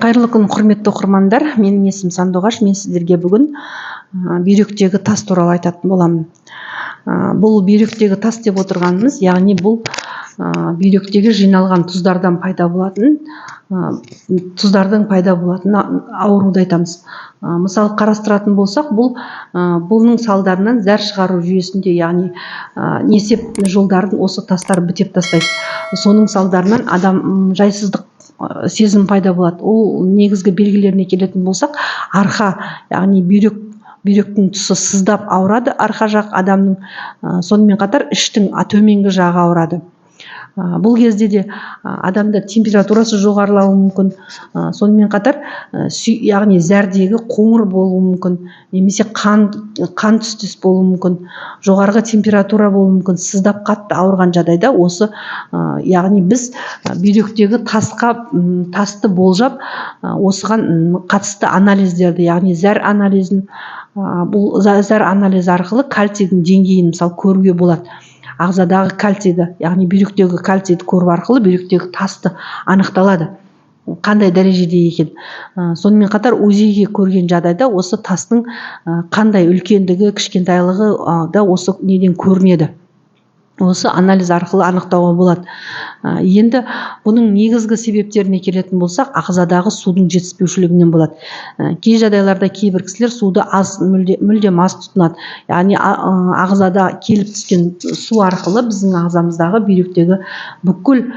Қайырлы күн, құрметті оқырмандар. Менің есімім Сандуғаш. Мен сіздерге бүгін бүйректегі тас туралы айтатын боламын. Бұл бүйректегі тас деп отырғанымыз, яғни бұл бүйректегі жиналған тұздардан пайда болатын ауруды айтамыз. Мысалы қарастыратын болсақ, бұның салдарынан зәр шығару жүйесінде, яғни несеп жолдарын осы тастар бітеп тастайды. Соның салдарынан адам жайсыздық сезім пайда болады. Ол негізгі белгілеріне келетін болсақ, арқа, яғни бүйректің тұсы сыздап ауырады, арқа жақ адамның, сонымен қатар іштің төменгі жағы ауырады. Бұл кезде де адамда температурасы жоғарылауы мүмкін, сонымен қатар яғни зәрдегі қоңыр болуы мүмкін, немесе қан түстес болуы мүмкін, жоғарғы температура болуы мүмкін. Сыздап қатты ауырған жағдайда осы, яғни біз бүйректегі тасты болжап, осыған қатысты анализдерді, яғни зәр анализін, бұл зәр анализі арқылы кальцийдің деңгейін мысалы көруге болады. Ағзадағы кальцийді, яғни бүйректегі кальцийді көру арқылы бүйректегі тасты анықталады, қандай дәрежеде екен. Сонымен қатар УЗИ-ге көрген жағдайда осы тастың қандай үлкендігі, кішкентайлығы да осы неден көрінеді. Осы анализ арқылы анықтауға болады. Енді бұның негізгі себептеріне келетін болсақ, ағзадағы судың жетіспеушілігінен болады. Кей жағдайларда кейбір кісілер суды мүлдем аз тұтынады. Яғни ағзада келіп түскен су арқылы біздің ағзамыздағы бүйректегі бүкіл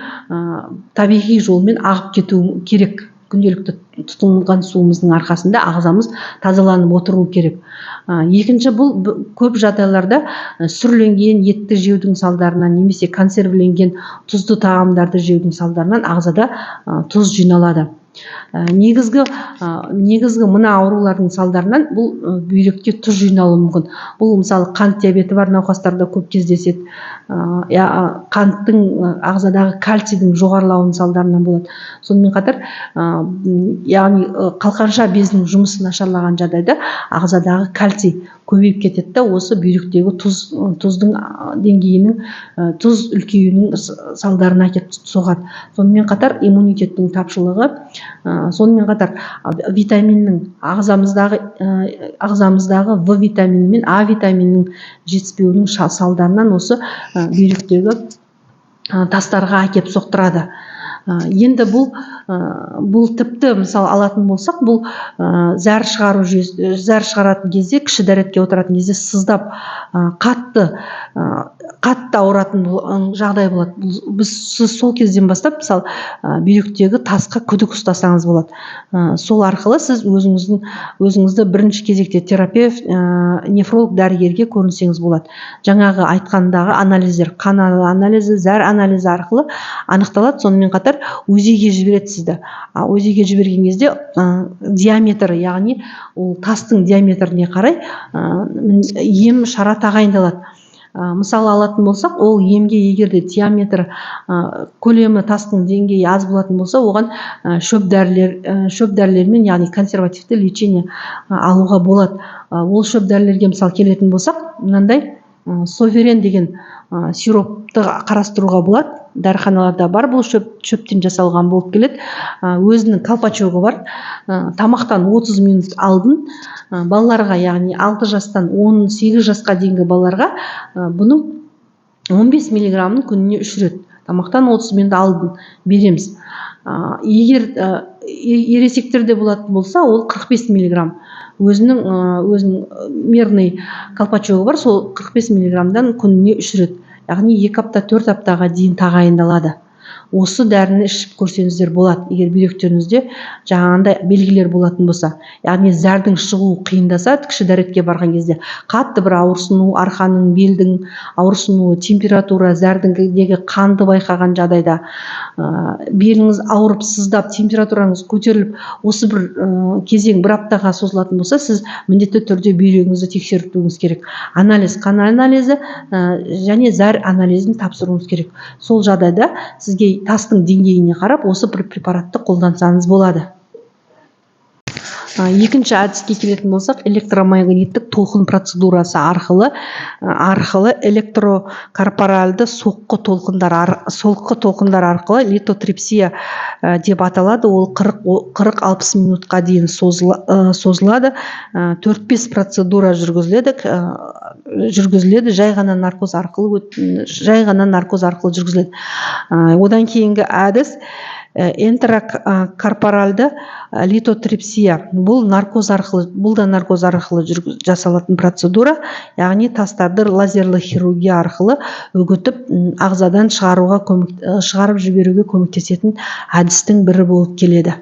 табиғи жолмен ағып кетуі керек. Күнделікті тұтынылған суымыздың арқасында ағзамыз тазаланып отыруы керек. Екінші, бұл көп жағдайларда сүрленген етті жеудің салдарынан немесе консервіленген тұзды тағамдарды жеудің салдарынан ағзада тұз жиналады. Негізгі мына аурулардың салдарынан бұл бүйректе тұз жиналуы мүмкін. Бұл мысалы қант диабеті бар науқастарда көп кездеседі. Қанттың ағзадағы кальцийдің жоғарылауының салдарынан болады. Сонымен қатар, яғни қалқанша безінің жұмысы нашарлаған жағдайда ағзадағы кальций көбейіп кетеді, осы бүйректегі тұздың деңгейінің, тұз үлкеюінің салдарына әкеліп соғады. Сонымен қатар иммунитеттің тапшылығы, сонымен қатар витаминнің ағзамыздағы В витамині мен А витаминінің жетіспеуінің салдарынан осы бүйректегі тастарға әкеліп соқтырады. Енді бұл тіпті мысалы алатын болсақ, бұл зәр шығаратын кезде, кіші дәретке отыратын кезде сыздап қатты ауыратын жағдай болады. Сіз сол кезден бастап мысалы бүйректегі тасқа күдік ұстасаңыз болады. Сол арқылы сіз өзіңізді бірінші кезекте терапевт, нефролог дәрігерге көрінсеңіз болады. Жаңағы айтқандағы анализдер, қан анализі, зәр анализі арқылы анықталады. Сонымен қатар УЗИ-ге жібереді сізді. УЗИ-ге жіберген кезде диаметрі, яғни ол тастың диаметріне қарай ем шара тағайындалады. Мысалы алатын болсақ, ол емге егерде диаметрі, көлемі тастың деңгейі аз болатын болса, оған шөп дәрілермен, яғни консервативті лечение алуға болады. Ол шөп дәрілерге мысалы келетін болсақ, мынандай Соверен деген сиропты қарастыруға болады. Дәріханаларда бар, бұл шөптен жасалған болып келеді. Өзінің колпачогы бар. Тамақтан 30 минут алдын балаларға, яғни 6 жастан 18 жасқа дейінгі балаларға бұның 15 миллиграмын күніне 3 рет тамақтан 30 минут алдын береміз. Егер ересектерде болатын болса, ол 45 миллиграм. Өзінің мерный колпачогы бар, сол 45 миллиграмдан күніне 3 рет. Яғни 2 апта, 4 аптаға дейін тағайындалады. Осы дәріні ішіп көрсеңіздер болады, егер бүйректеріңізде жаңағындай белгілер болатын болса. Яғни зәрдің шығуы қиындаса, кіші дәретке барған кезде қатты бір ауырсыну, арқаның, белдің ауырсынуы, температура, зәрдіңдегі қанды байқаған жағдайда, беліңіз ауырып, сыздап, температураңыз көтеріліп, осы бір кезең 1 аптаға созылатын болса, сіз міндетті түрде бүйрегіңізді тексертуіңіз керек. Анализ, қан анализі және зәр анализін тапсыруыңыз керек. Сол жағдайда сізге тастың деңгейіне қарап, осы бір препаратты қолдансаңыз болады. Екінші әдіске келетін болсақ, электромагниттік толқын процедурасы арқылы электрокорпоральды соққы толқындар арқылы литотрипсия деп аталады. Ол 40-60 минутқа дейін созылады. 4-5 процедура жүргізіледі. Жай ғана наркоз арқылы жүргізіледі. Одан кейінгі әдіс энтерокорпоральды литотрипсия. Бұл да наркоз арқылы жасалатын процедура, яғни тастарды лазерлі хирургия арқылы үгітіп ағзадан шығарып жіберуге көмектесетін әдістің бірі болып келеді.